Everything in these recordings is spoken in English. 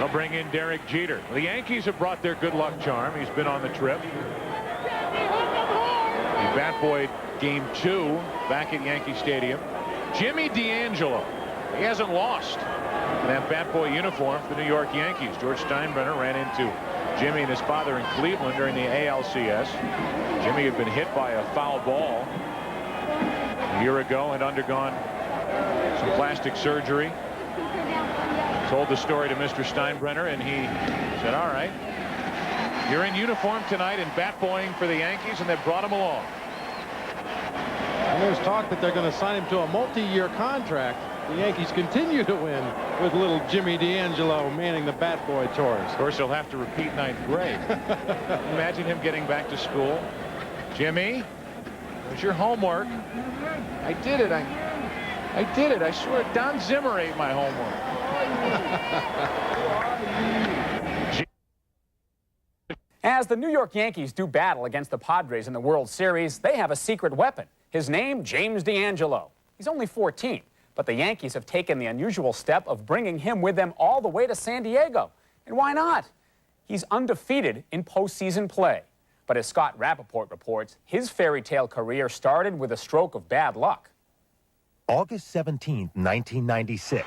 They'll bring in Derek Jeter. The Yankees have brought their good luck charm. He's been on the trip. He bat boyed game 2 back at Yankee Stadium. Jimmy DeAngelo. He hasn't lost in that bat boy uniform for the New York Yankees. George Steinbrenner ran into Jimmy and his father in Cleveland during the ALCS. Jimmy had been hit by a foul ball a year ago and undergone some plastic surgery. Told the story to Mr. Steinbrenner, and he said, all right, you're in uniform tonight and bat boying for the Yankees, and they've brought him along. And there's talk that they're going to sign him to a multi-year contract. The Yankees continue to win with little Jimmy DeAngelo manning the bat boy chores. Of course, he'll have to repeat 9th grade. Imagine him getting back to school. Jimmy, there's your homework. I did it. I did it. I swear Don Zimmer ate my homework. As the New York Yankees do battle against the Padres in the World Series, they have a secret weapon. His name, James DeAngelo. He's only 14, but the Yankees have taken the unusual step of bringing him with them all the way to San Diego. And why not? He's undefeated in postseason play. But as Scott Rappaport reports, his fairy tale career started with a stroke of bad luck. August 17, 1996.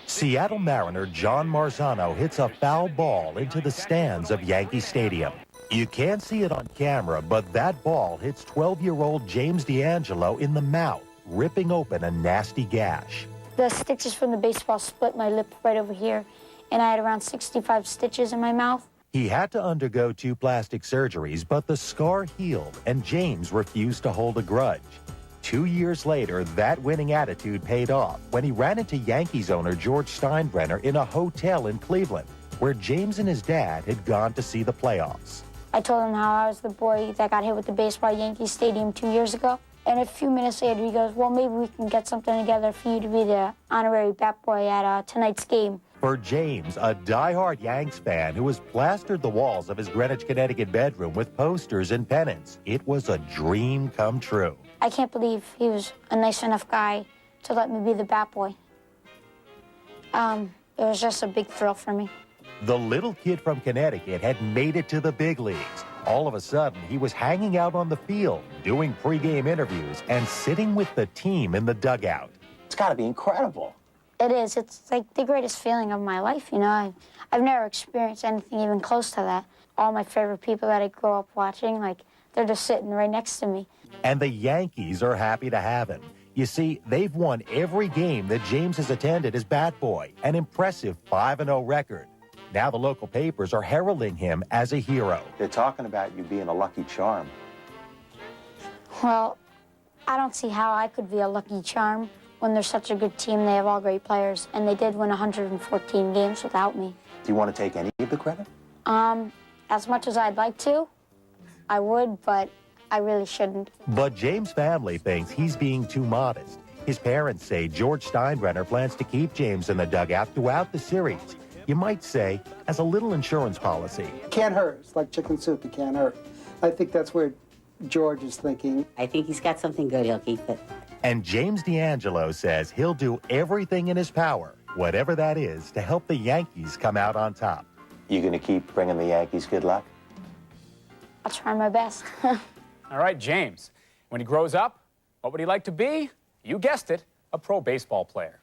Seattle Mariner John Marzano hits a foul ball into the stands of Yankee Stadium. You can't see it on camera, but that ball hits 12-year-old James DeAngelo in the mouth, ripping open a nasty gash. The stitches from the baseball split my lip right over here, and I had around 65 stitches in my mouth. He had to undergo 2 plastic surgeries, but the scar healed, and James refused to hold a grudge. 2 years later, that winning attitude paid off when he ran into Yankees owner George Steinbrenner in a hotel in Cleveland, where James and his dad had gone to see the playoffs. I told him how I was the boy that got hit with the baseball at Yankee Stadium 2 years ago. And a few minutes later, he goes, well, maybe we can get something together for you to be the honorary bat boy at tonight's game. For James, a diehard Yanks fan who has plastered the walls of his Greenwich, Connecticut bedroom with posters and pennants, it was a dream come true. I can't believe he was a nice enough guy to let me be the bat boy. It was just a big thrill for me. The little kid from Connecticut had made it to the big leagues. All of a sudden, he was hanging out on the field, doing pregame interviews, and sitting with the team in the dugout. It's got to be incredible. It is. It's like the greatest feeling of my life, you know. I've never experienced anything even close to that. All my favorite people that I grew up watching, like, they're just sitting right next to me. And the Yankees are happy to have him. You see, they've won every game that James has attended as bat boy, an impressive 5-0 record. Now the local papers are heralding him as a hero. They're talking about you being a lucky charm. Well, I don't see how I could be a lucky charm when they're such a good team. They have all great players, and they did win 114 games without me. Do you want to take any of the credit? As much as I'd like to, I would, but I really shouldn't. But James' family thinks he's being too modest. His parents say George Steinbrenner plans to keep James in the dugout throughout the series. You might say, as a little insurance policy. Can't hurt. It's like chicken soup. It can't hurt. I think that's where George is thinking. I think he's got something good. He'll keep it. And James DeAngelo says he'll do everything in his power, whatever that is, to help the Yankees come out on top. You going to keep bringing the Yankees good luck? I'll try my best. All right, James, when he grows up, what would he like to be? You guessed it, a pro baseball player.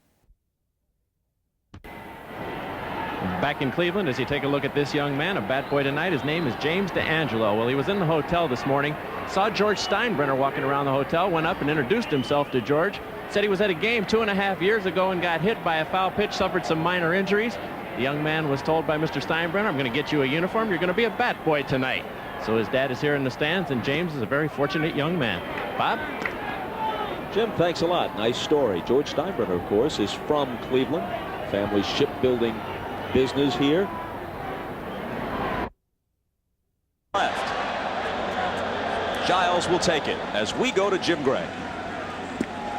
Back in Cleveland, as you take a look at this young man, a bat boy tonight, his name is James DeAngelo. Well, he was in the hotel this morning, saw George Steinbrenner walking around the hotel, went up and introduced himself to George, said he was at a game 2.5 years ago and got hit by a foul pitch, suffered some minor injuries. The young man was told by Mr. Steinbrenner, I'm going to get you a uniform, you're going to be a bat boy tonight. So his dad is here in the stands, and James is a very fortunate young man. Bob? Jim, thanks a lot. Nice story. George Steinbrenner, of course, is from Cleveland. Family shipbuilding business here. Left. Giles will take it as we go to Jim Gray.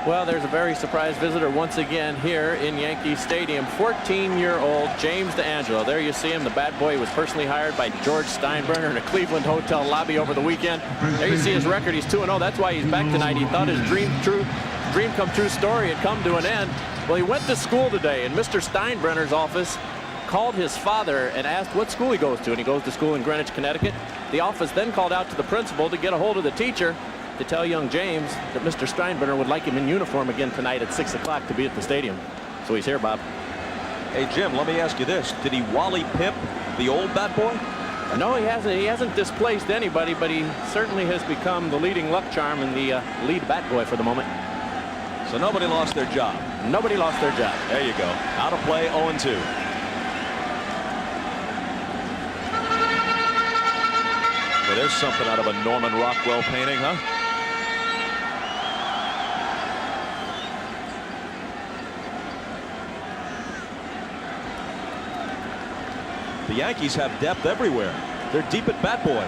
Well, there's a very surprised visitor once again here in Yankee Stadium. 14-year-old James DeAngelo. There you see him. The bat boy was personally hired by George Steinbrenner in a Cleveland hotel lobby over the weekend. There you see his record. He's 2-0. That's why he's back tonight. He thought his dream come true story had come to an end. Well, he went to school today in Mr. Steinbrenner's office. called his father and asked what school he goes to, and he goes to school in Greenwich, Connecticut. The office then called out to the principal to get a hold of the teacher to tell young James that Mr. Steinbrenner would like him in uniform again tonight at 6 o'clock to be at the stadium. So he's here, Bob. Hey, Jim, let me ask you this. Did he Wally Pip the old bat boy? No, he hasn't. He hasn't displaced anybody, but he certainly has become the leading luck charm and the lead bat boy for the moment. So nobody lost their job. Nobody lost their job. There you go. Out of play, 0-2. Well, there's something out of a Norman Rockwell painting, huh? The Yankees have depth everywhere. They're deep at bat boy.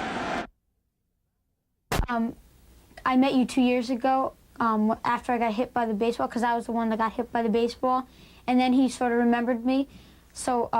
I met you 2 years ago after I got hit by the baseball, because I was the one that got hit by the baseball, and then he sort of remembered me. So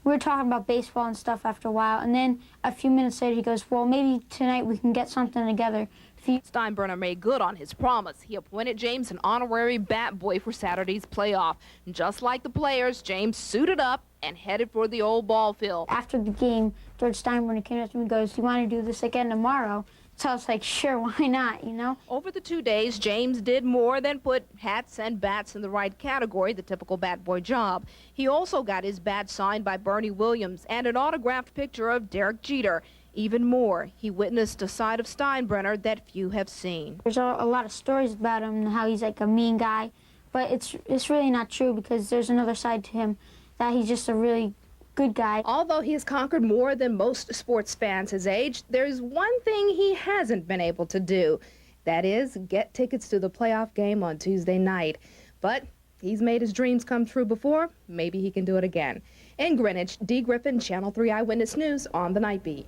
we were talking about baseball and stuff after a while, and then a few minutes later he goes, well, maybe tonight we can get something together. Steinbrenner made good on his promise. He appointed James an honorary bat boy for Saturday's playoff. And just like the players, James suited up and headed for the old ball field. After the game, George Steinbrenner came up to me and goes, you want to do this again tomorrow? So I was like, sure, why not, you know? Over the 2 days, James did more than put hats and bats in the right category, the typical bat boy job. He also got his bat signed by Bernie Williams and an autographed picture of Derek Jeter. Even more, he witnessed a side of Steinbrenner that few have seen. There's a lot of stories about him and how he's like a mean guy, but it's really not true, because there's another side to him that he's just a really good guy. Although he has conquered more than most sports fans his age, there's one thing he hasn't been able to do. That is, get tickets to the playoff game on Tuesday night. But he's made his dreams come true before. Maybe he can do it again. In Greenwich, Dee Griffin, Channel 3 Eyewitness News on the Night Beat.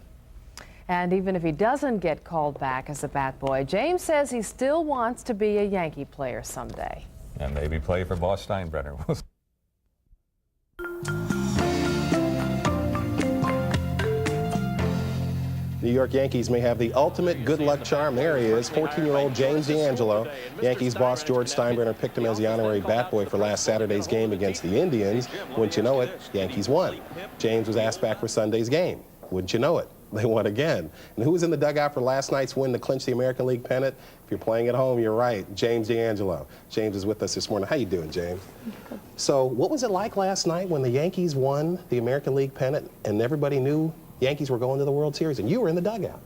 And even if he doesn't get called back as a bat boy, James says he still wants to be a Yankee player someday. And maybe play for Boss Steinbrenner. New York Yankees may have the ultimate good luck charm. There he is, 14-year-old James DeAngelo. Yankees boss George Steinbrenner picked him as the honorary bat boy for last Saturday's game against the Indians. Wouldn't you know it, Yankees won. James was asked back for Sunday's game. Wouldn't you know it, they won again. And who was in the dugout for last night's win to clinch the American League pennant? If you're playing at home, you're right, James DeAngelo. James is with us this morning. How you doing, James? So what was it like last night when the Yankees won the American League pennant and everybody knew Yankees were going to the World Series, and you were in the dugout?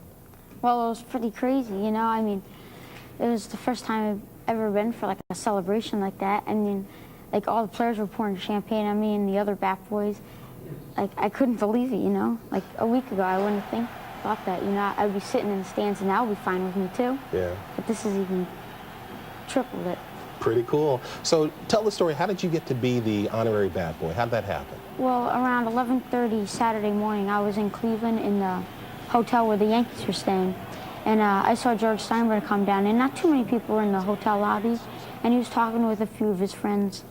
Well, it was pretty crazy, you know. I mean, it was the first time I've ever been for like a celebration like that. I mean, like all the players were pouring champagne on me and the other bat boys. Like, I couldn't believe it, you know. Like a week ago, I wouldn't have thought that, you know, I'd be sitting in the stands and that would be fine with me too. Yeah. But this is even tripled it. Pretty cool. So tell the story. How did you get to be the honorary bat boy? How did that happen? Well, around 11:30 Saturday morning, I was in Cleveland in the hotel where the Yankees were staying. And I saw George Steinbrenner come down, and not too many people were in the hotel lobby, and he was talking with a few of his friends.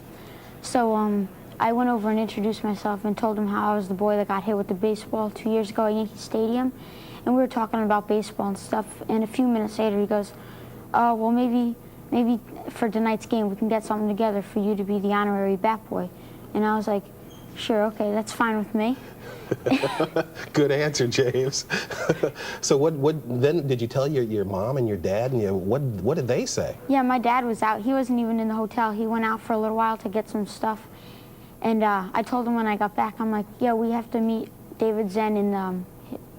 So I went over and introduced myself and told him how I was the boy that got hit with the baseball 2 years ago at Yankee Stadium. And we were talking about baseball and stuff, and a few minutes later he goes, oh, well, maybe for tonight's game we can get something together for you to be the honorary bat boy. And I was like, sure, okay, that's fine with me. Good answer, James. So what then did you tell your mom and your dad, and what did they say? Yeah, my dad was out. He wasn't even in the hotel. He went out for a little while to get some stuff. And I told him when I got back, I'm like, yeah, we have to meet David Zen, and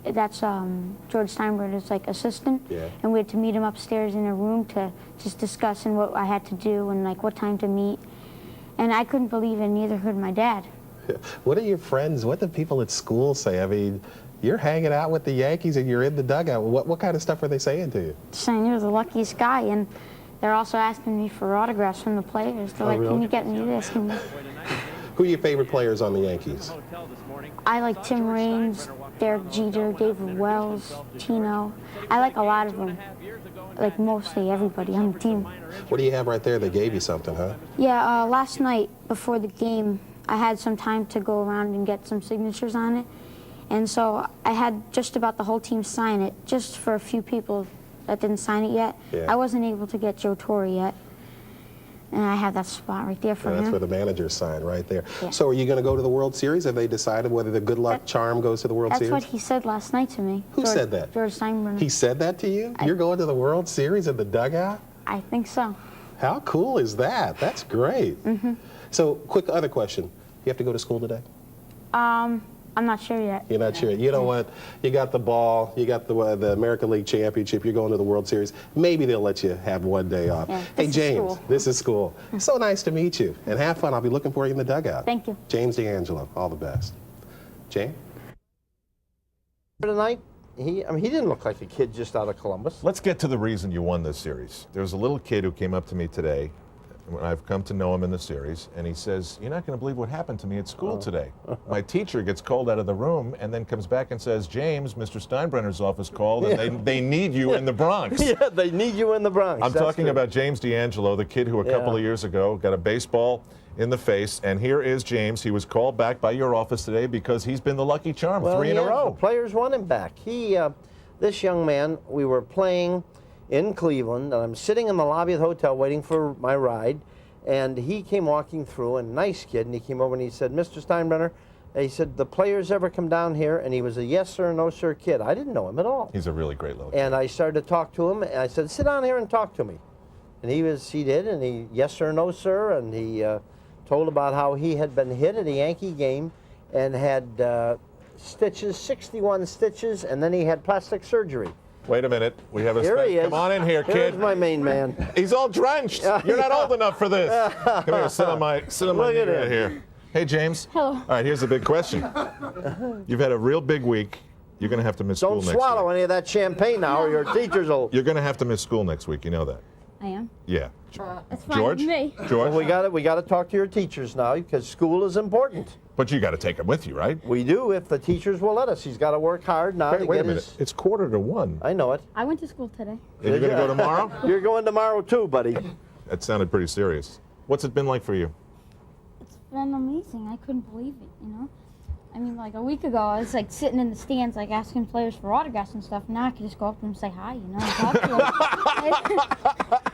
that's George Steinbrenner's like assistant. Yeah. And we had to meet him upstairs in a room to just discuss and what I had to do and like what time to meet. And I couldn't believe it, neither could my dad. What are your friends, what do people at school say? I mean, you're hanging out with the Yankees and you're in the dugout. What kind of stuff are they saying to you? Saying you're the luckiest guy, and they're also asking me for autographs from the players. They're like, really? Can you get me this? Who are your favorite players on the Yankees? I like Tim Raines, Derek Jeter, David Wells, Tino. I like a lot of them. Like mostly everybody on the team. What do you have right there? They gave you something, huh? Yeah, last night before the game, I had some time to go around and get some signatures on it. And so I had just about the whole team sign it, just for a few people that didn't sign it yet. Yeah. I wasn't able to get Joe Torre yet. And I have that spot right there for And him. that's where the manager's sign, right there. Yeah. So are you going to go to the World Series? Have they decided whether the good luck charm goes to the World Series? That's what he said last night to me. Who said that? George Steinbrenner. He said that to you? You're going to the World Series in the dugout? I think so. How cool is that? That's great. So, quick other question. You have to go to school today? I'm not sure yet. You're not sure. You know what? You got the ball. You got the American League Championship. You're going to the World Series. Maybe they'll let you have one day off. Yeah, hey, this is James, school. this is school. So nice to meet you. And have fun. I'll be looking for you in the dugout. Thank you. James D'Angelo. All the best. James? Tonight, he didn't look like a kid just out of Columbus. Let's get to the reason you won this series. There was a little kid who came up to me today, when I've come to know him in the series, and he says, "You're not going to believe what happened to me at school today. My teacher gets called out of the room and then comes back and says, James, Mr. Steinbrenner's office called, and they need you in the Bronx." Yeah, they need you in the Bronx. I'm talking about James D'Angelo, the kid who a couple of years ago got a baseball in the face, and here is James. He was called back by your office today because he's been the lucky charm 3 in a row. The players want him back. This young man, we were playing in Cleveland, and I'm sitting in the lobby of the hotel waiting for my ride, and he came walking through, and nice kid, and he came over and he said, "Mr. Steinbrenner," he said, "the players ever come down here?" And he was a yes sir, no sir kid. I didn't know him at all. He's a really great little kid. And I started to talk to him, and I said, "Sit down here and talk to me." And he did, and he, yes sir, no sir, and he told about how he had been hit at a Yankee game and had stitches, 61 stitches, and then he had plastic surgery. Wait a minute. We have a Here he is. Come on in here, kid. Here's my main man. He's all drenched. You're not old enough for this. Come here, sit on my knee right here. Hey, James. Hello. All right, here's the big question. You've had a real big week. You're going to have to miss school Don't next swallow week. any of that champagne now, or your teachers will. You're going to have to miss school next week. You know that. I am. Yeah. That's fine George? with me. George? Well, we got to talk to your teachers now because school is important. But you got to take him with you, right? We do if the teachers will let us. He's got to work hard now. Wait a minute. It's 12:45. I know it. I went to school today. Are you going to go tomorrow? You're going tomorrow too, buddy. That sounded pretty serious. What's it been like for you? It's been amazing. I couldn't believe it, you know? I mean, like a week ago, I was like sitting in the stands, like asking players for autographs and stuff. Now I can just go up to them and say hi, you know, and talk to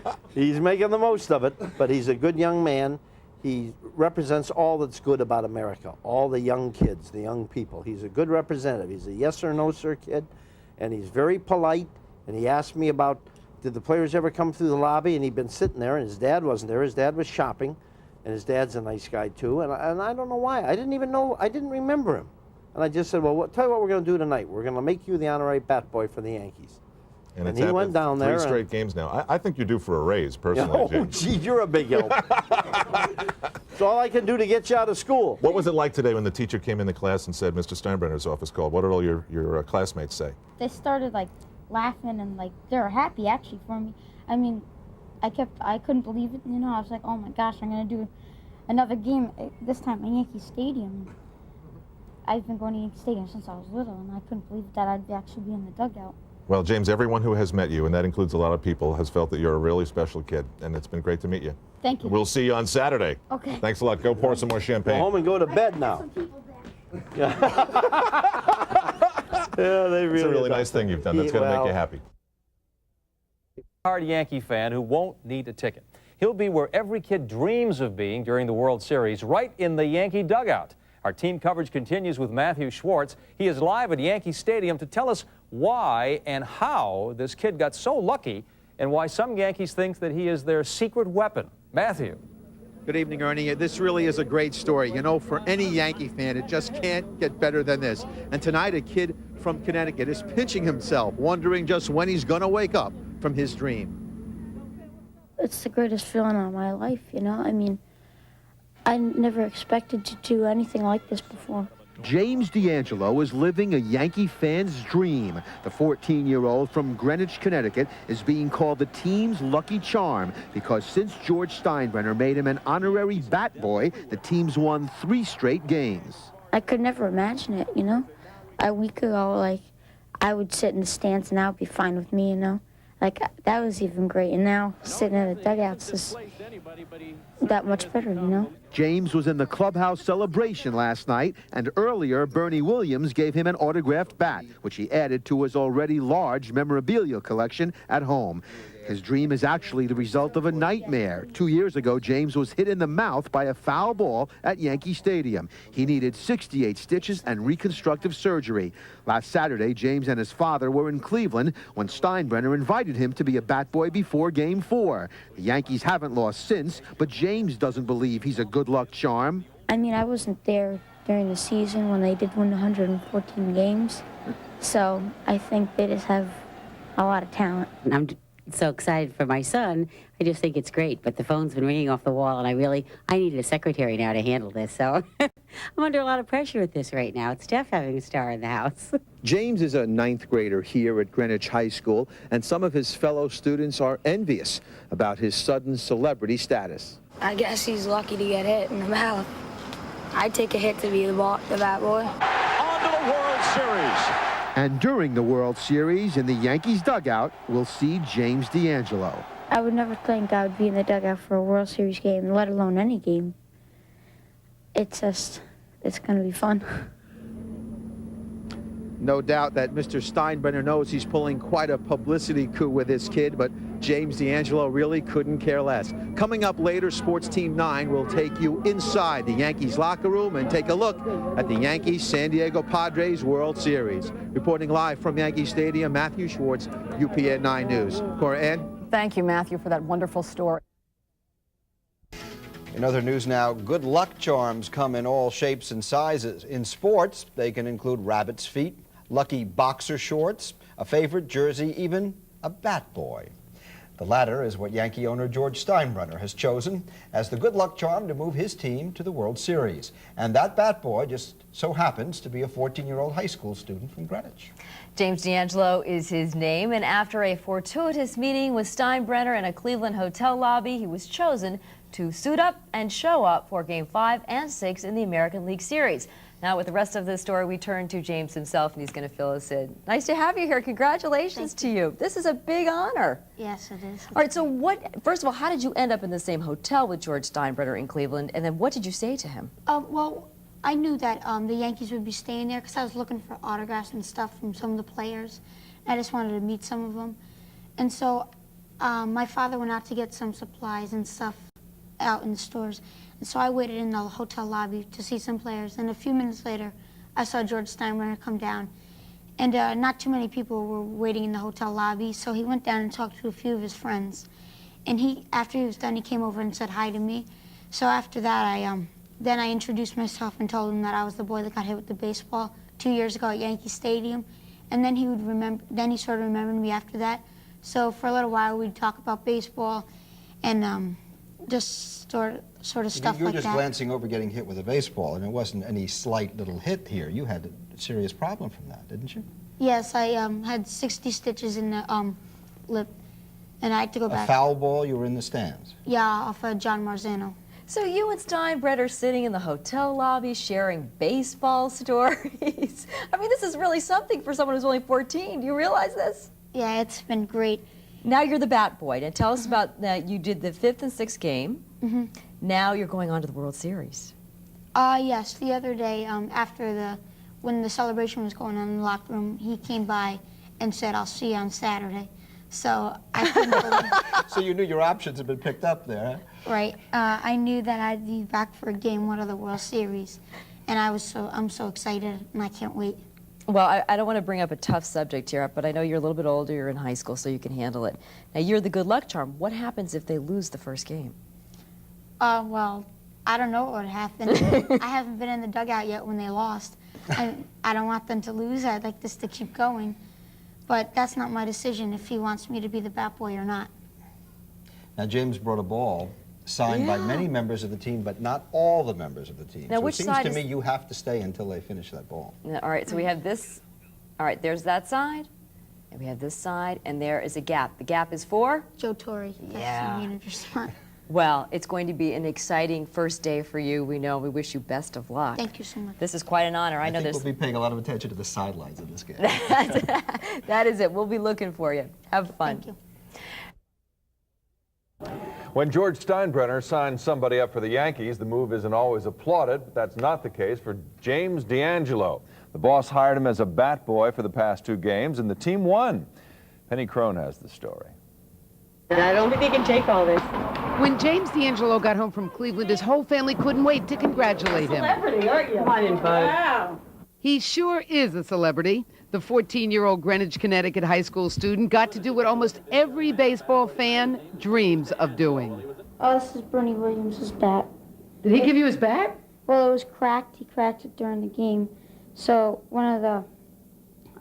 them. He's making the most of it, but he's a good young man. He represents all that's good about America, all the young kids, the young people. He's a good representative. He's a yes or no sir kid, and he's very polite. And he asked me about, did the players ever come through the lobby? And he'd been sitting there, and his dad wasn't there. His dad was shopping, and his dad's a nice guy too. And I don't know why. I didn't remember him. And I just said, well, tell you what we're going to do tonight. We're going to make you the honorary bat boy for the Yankees. And it's he happened went down there. 3 straight games now. I think you're due for a raise, personally, Oh, James. gee, you're a big help. It's all I can do to get you out of school. What was it like today when the teacher came in the class and said, Mr. Steinbrenner's office called? What did all your classmates say? They started like laughing and like they were happy actually for me. I mean, I couldn't believe it, you know. I was like, oh my gosh, I'm going to do another game, this time at Yankee Stadium. I've been going to Yankee Stadium since I was little, and I couldn't believe that I'd actually be in the dugout. Well, James, everyone who has met you, and that includes a lot of people, has felt that you're a really special kid, and it's been great to meet you. Thank you. We'll see you on Saturday. Okay. Thanks a lot. Go pour some more champagne. Go home and go to bed now. Yeah, they really. It's a really nice thing you've done. That's going to make you happy. Hard Yankee fan who won't need a ticket. He'll be where every kid dreams of being during the World Series, right in the Yankee dugout. Our team coverage continues with Matthew Schwartz. He is live at Yankee Stadium to tell us why and how this kid got so lucky and why some Yankees think that he is their secret weapon. Matthew. Good evening, Ernie. This really is a great story. You know, for any Yankee fan, it just can't get better than this. And tonight, a kid from Connecticut is pinching himself, wondering just when he's going to wake up from his dream. It's the greatest feeling of my life, you know? I mean, I never expected to do anything like this before. James D'Angelo is living a Yankee fan's dream. The 14-year-old from Greenwich, Connecticut, is being called the team's lucky charm because since George Steinbrenner made him an honorary bat boy, the team's won 3 straight games. I could never imagine it, you know? A week ago, like, I would sit in the stands and that would be fine with me, you know? Like, that was even great. And now, sitting in the dugouts is that much better, you know? James was in the clubhouse celebration last night, and earlier, Bernie Williams gave him an autographed bat, which he added to his already large memorabilia collection at home. His dream is actually the result of a nightmare. 2 years ago, James was hit in the mouth by a foul ball at Yankee Stadium. He needed 68 stitches and reconstructive surgery. Last Saturday, James and his father were in Cleveland when Steinbrenner invited him to be a bat boy before Game 4. The Yankees haven't lost since, but James doesn't believe he's a good luck charm. I mean, I wasn't there during the season when they did win 114 games, so I think they just have a lot of talent. I'm so excited for my son. I just think it's great, but the phone's been ringing off the wall, and I needed a secretary now to handle this, so I'm under a lot of pressure with this right now. It's tough having a star in the house. James is a 9th grader here at Greenwich High School, and some of his fellow students are envious about his sudden celebrity status. I guess he's lucky to get hit in the mouth. I'd take a hit to be the bat boy. On to the World Series. And during the World Series in the Yankees dugout, we'll see James DeAngelo. I would never think I would be in the dugout for a World Series game, let alone any game. It's going to be fun. No doubt that Mr. Steinbrenner knows he's pulling quite a publicity coup with this kid, but James DeAngelo really couldn't care less. Coming up later, Sports Team 9 will take you inside the Yankees locker room and take a look at the Yankees-San Diego Padres World Series. Reporting live from Yankee Stadium, Matthew Schwartz, UPN 9 News. Cora Ann? Thank you, Matthew, for that wonderful story. In other news now, good luck charms come in all shapes and sizes. In sports, they can include rabbit's feet, lucky boxer shorts, a favorite jersey, even a bat boy. The latter is what Yankee owner George Steinbrenner has chosen as the good luck charm to move his team to the World Series. And that bat boy just so happens to be a 14-year-old high school student from Greenwich. James DeAngelo is his name, and after a fortuitous meeting with Steinbrenner in a Cleveland hotel lobby, he was chosen to suit up and show up for Game 5 and 6 in the American League Series. Now, with the rest of the story, we turn to James himself, and he's going to fill us in. Nice to have you here. Congratulations to you. This is a big honor. Yes, it is. All right, so first of all, how did you end up in the same hotel with George Steinbrenner in Cleveland, and then what did you say to him? Well, I knew that the Yankees would be staying there because I was looking for autographs and stuff from some of the players. I just wanted to meet some of them. And so my father went out to get some supplies and stuff out in the stores. And so I waited in the hotel lobby to see some players. And a few minutes later, I saw George Steinbrenner come down. And not too many people were waiting in the hotel lobby, so he went down and talked to a few of his friends. And after he was done, he came over and said hi to me. So after that, then I introduced myself and told him that I was the boy that got hit with the baseball 2 years ago at Yankee Stadium. And then he sort of remembered me after that. So for a little while, we'd talk about baseball and just sort of stuff like that. You were just glancing over getting hit with a baseball, and it wasn't any slight little hit here. You had a serious problem from that, didn't you? Yes, I had 60 stitches in the lip, and I had to go back. A foul ball, you were in the stands? Yeah, off of John Marzano. So you and Steinbrenner sitting in the hotel lobby sharing baseball stories. I mean, this is really something for someone who's only 14. Do you realize this? Yeah, it's been great. Now you're the bat boy. Now tell us about that. You did the 5th and 6th game. Now you're going on to the World Series. Yes, the other day when the celebration was going on in the locker room, he came by and said, "I'll see you on Saturday." So I couldn't believe it. So you knew your options had been picked up there, huh? Right. I knew that I'd be back for Game 1 of the World Series, and I'm so excited, and I can't wait. Well, I don't want to bring up a tough subject here, but I know you're a little bit older, you're in high school, so you can handle it. Now, you're the good luck charm. What happens if they lose the first game? Well, I don't know what would happen. I haven't been in the dugout yet when they lost. I don't want them to lose. I'd like this to keep going. But that's not my decision if he wants me to be the bat boy or not. Now, James brought a ball signed by many members of the team, but not all the members of the team. Now, so which it seems side to me you have to stay until they finish that ball. All right, so we have this. All right, there's that side, and we have this side, and there is a gap. The gap is for? Joe Torre. Yeah. Manager spot. Well, it's going to be an exciting first day for you. We know. We wish you best of luck. Thank you so much. This is quite an honor. I know we'll be paying a lot of attention to the sidelines in this game. That is it. We'll be looking for you. Have fun. Thank you. When George Steinbrenner signs somebody up for the Yankees, the move isn't always applauded, but that's not the case for James DeAngelo. The boss hired him as a bat boy for the past 2 games, and the team won. Penny Crone has the story. And I don't think he can take all this. When James DeAngelo got home from Cleveland, his whole family couldn't wait to congratulate him. Celebrity, aren't you? Come on in, bud. Wow. He sure is a celebrity. The 14-year-old Greenwich, Connecticut high school student got to do what almost every baseball fan dreams of doing. Oh, this is Bernie Williams' bat. Did he give you his bat? Well, it was cracked. He cracked it during the game. So one of the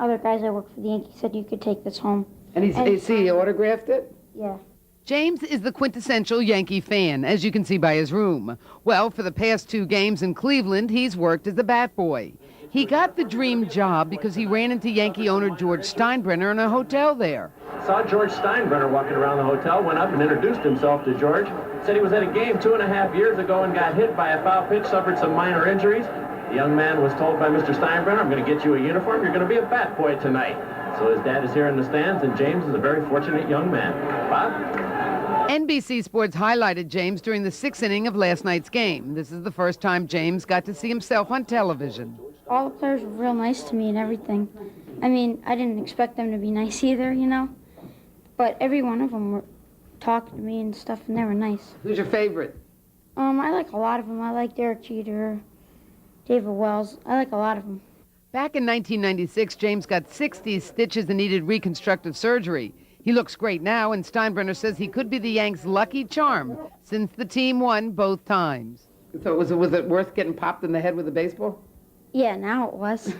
other guys that work for the Yankees said you could take this home. And he autographed it? Yeah. James is the quintessential Yankee fan, as you can see by his room. Well, for the past 2 games in Cleveland, he's worked as a bat boy. He got the dream job because he ran into Yankee owner George Steinbrenner in a hotel there. Saw George Steinbrenner walking around the hotel, went up and introduced himself to George. Said he was at a game 2.5 years ago and got hit by a foul pitch, suffered some minor injuries. The young man was told by Mr. Steinbrenner, I'm going to get you a uniform, you're going to be a bat boy tonight. So his dad is here in the stands, and James is a very fortunate young man. Bob? NBC Sports highlighted James during the 6th inning of last night's game. This is the first time James got to see himself on television. All the players were real nice to me and everything. I mean, I didn't expect them to be nice either, you know. But every one of them were talking to me and stuff, and they were nice. Who's your favorite? I like a lot of them. I like Derek Jeter, David Wells. I like a lot of them. Back in 1996, James got 60 stitches and needed reconstructive surgery. He looks great now, and Steinbrenner says he could be the Yanks' lucky charm since the team won both times. So was it worth getting popped in the head with a baseball? Yeah, now it was.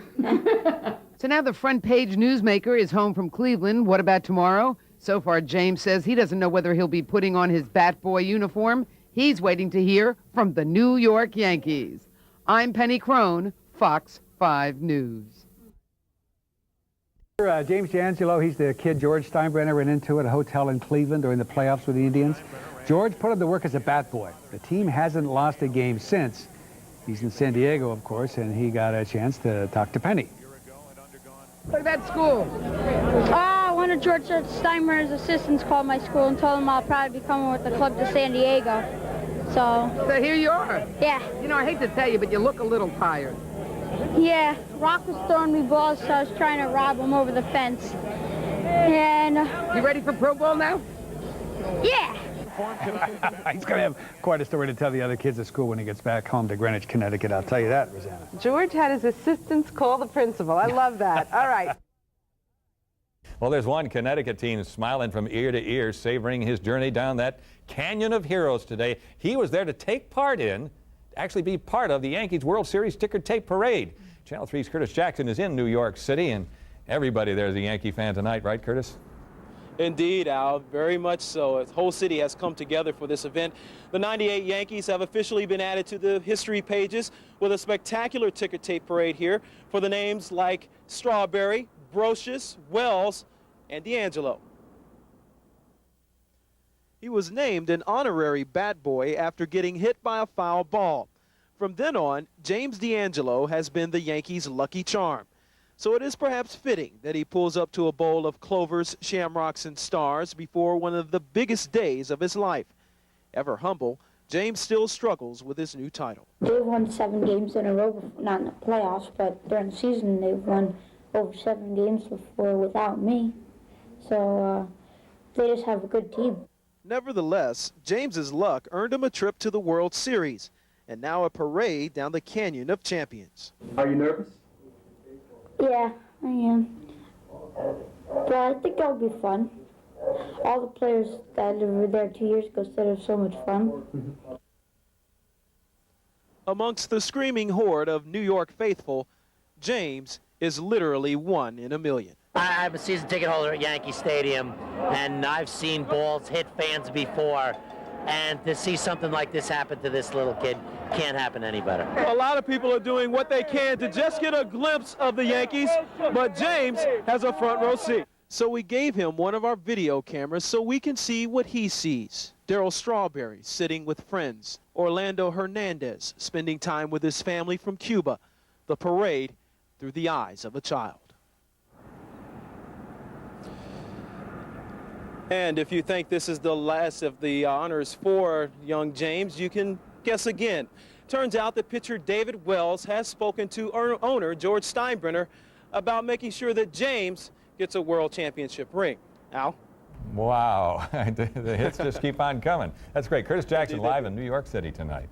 So now the front page newsmaker is home from Cleveland. What about tomorrow? So far, James says he doesn't know whether he'll be putting on his bat boy uniform. He's waiting to hear from the New York Yankees. I'm Penny Crone, Fox 5 News. James DeAngelo, he's the kid George Steinbrenner ran into at a hotel in Cleveland during the playoffs with the Indians. George put him to work as a bat boy. The team hasn't lost a game since. He's in San Diego, of course, and he got a chance to talk to Penny. Look at that school. One of George Steinbrenner's assistants called my school and told him I'll probably be coming with the club to San Diego. So here you are. Yeah. You know, I hate to tell you, but you look a little tired. Yeah, Rock was throwing me balls, so I was trying to rob him over the fence. And you ready for pro ball now? Yeah. He's going to have quite a story to tell the other kids at school when he gets back home to Greenwich, Connecticut. I'll tell you that, Rosanna. George had his assistants call the principal. I love that. All right. Well, there's one Connecticut teen smiling from ear to ear, savoring his journey down that Canyon of Heroes today. He was there to take part in, actually be part of the Yankees World Series ticker tape parade. Channel 3's Curtis Jackson is in New York City, and everybody there is a Yankee fan tonight, right, Curtis? Indeed, Al, very much so. The whole city has come together for this event. The 98 Yankees have officially been added to the history pages with a spectacular ticker tape parade here for the names like Strawberry, Brocious, Wells, and DeAngelo. He was named an honorary bat boy after getting hit by a foul ball. From then on, James DeAngelo has been the Yankees' lucky charm. So it is perhaps fitting that he pulls up to a bowl of clovers, shamrocks, and stars before one of the biggest days of his life. Ever humble, James still struggles with his new title. They've won 7 games in a row, not in the playoffs, but during the season they've won over 7 games before without me. So they just have a good team. Nevertheless, James's luck earned him a trip to the World Series and now a parade down the Canyon of Champions. Are you nervous? Yeah, I am. But I think that'll be fun. All the players that were there 2 years ago said it was so much fun. Amongst the screaming horde of New York faithful, James is literally 1 in a million. I'm a season ticket holder at Yankee Stadium, and I've seen balls hit fans before, and to see something like this happen to this little kid can't happen any better. A lot of people are doing what they can to just get a glimpse of the Yankees, but James has a front row seat. So we gave him one of our video cameras so we can see what he sees. Darryl Strawberry sitting with friends. Orlando Hernandez spending time with his family from Cuba. The parade through the eyes of a child. And if you think this is the last of the honors for young James, you can guess again. Turns out that pitcher David Wells has spoken to owner George Steinbrenner about making sure that James gets a world championship ring. Al? Wow. The hits just keep on coming. That's great. Curtis Jackson live in New York City tonight.